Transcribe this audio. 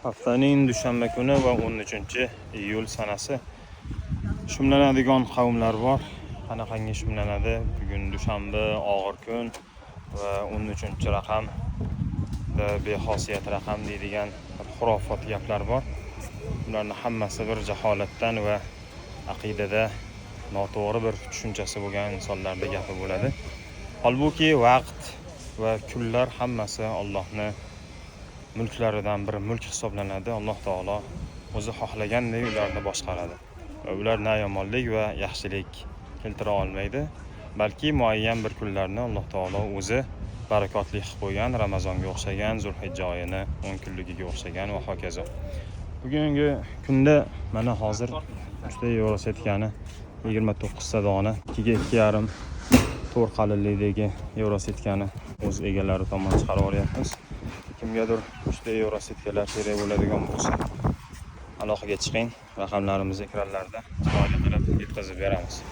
Haftaning dushanba kuni va 13-iyul sanasi shumlanadigan qavmlar bor. Qanaqangi shumlanadi? Bugun dushanba, og'ir kun va 13-raqam bexosiyat raqam deydigan xurofot gaplar bor. Ularning hammasi bir jaholatdan va aqidada noto'g'ri bir tushunchasi bo'lgan insonlarning gapi bo'ladi. Holbuki vaqt va kunlar hammasi Allohning mulklaridan bir mulk hisoblanadi. Alloh taolo o'zi xohlaganday ularni boshqaradi. Va ular na yomonlik va yaxshilik keltira olmaydi, balki muayyan bir kunlarni Alloh taolo o'zi barakotli qilib qo'ygan, Ramazonga o'xshagan, Zulhijja oyini 10 kunligiga o'xshagan va hokazo. Bugungi kunda mana hozir uchta yevro setkani 29 sadoni 2.5 to'r qalinlikdagi yevro setkani o'z egalari tomon chiqarib olyapmiz. Kimgadir 3 yevro setkalar kerak bo'ladigan bo'lsa, aloqaga chiqing. Raqamlarimiz ekranlarda chiroyli qilib yetkazib beramiz.